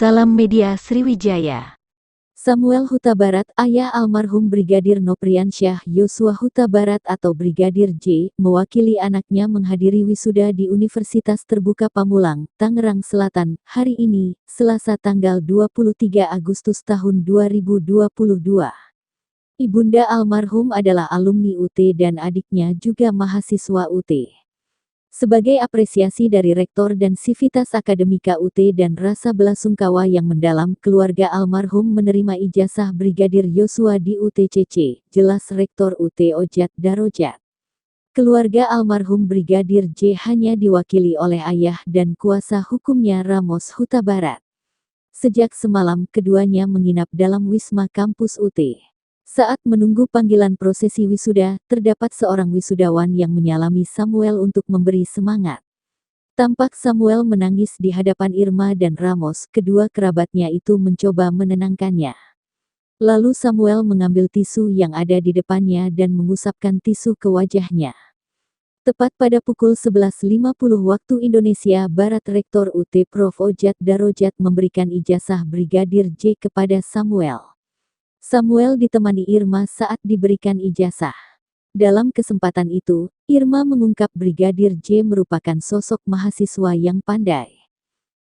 Salam Media Sriwijaya. Samuel Huta Barat, ayah almarhum Brigadir Nopriansyah Yosua Huta Barat atau Brigadir J, mewakili anaknya menghadiri wisuda di Universitas Terbuka Pamulang, Tangerang Selatan, hari ini, Selasa tanggal 23 Agustus tahun 2022. Ibunda almarhum adalah alumni UT dan adiknya juga mahasiswa UT. Sebagai apresiasi dari Rektor dan Sivitas Akademika UT dan rasa belasungkawa yang mendalam, keluarga almarhum menerima ijazah Brigadir Yosua di UTCC, jelas Rektor UT Ojat Darojat. Keluarga almarhum Brigadir J hanya diwakili oleh ayah dan kuasa hukumnya Ramos Huta Barat. Sejak semalam keduanya menginap dalam Wisma Kampus UT. Saat menunggu panggilan prosesi wisuda, terdapat seorang wisudawan yang menyalami Samuel untuk memberi semangat. Tampak Samuel menangis di hadapan Irma dan Ramos, kedua kerabatnya itu mencoba menenangkannya. Lalu Samuel mengambil tisu yang ada di depannya dan mengusapkan tisu ke wajahnya. Tepat pada pukul 11.50 waktu Indonesia Barat, Rektor UT Prof. Ojat Darojat memberikan ijazah Brigadir J kepada Samuel. Samuel ditemani Irma saat diberikan ijazah. Dalam kesempatan itu, Irma mengungkap Brigadir J merupakan sosok mahasiswa yang pandai.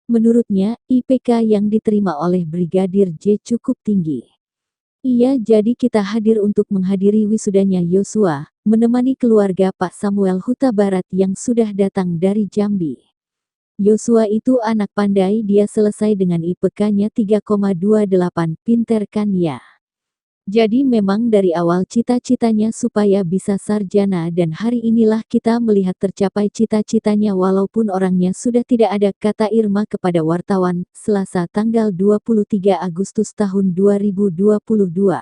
Menurutnya, IPK yang diterima oleh Brigadir J cukup tinggi. Iya, jadi kita hadir untuk menghadiri wisudanya Yosua, menemani keluarga Pak Samuel Huta Barat yang sudah datang dari Jambi. Yosua itu anak pandai, dia selesai dengan IPK-nya 3,28, pinter kan ya? Jadi memang dari awal cita-citanya supaya bisa sarjana dan hari inilah kita melihat tercapai cita-citanya walaupun orangnya sudah tidak ada, kata Irma kepada wartawan, Selasa tanggal 23 Agustus tahun 2022.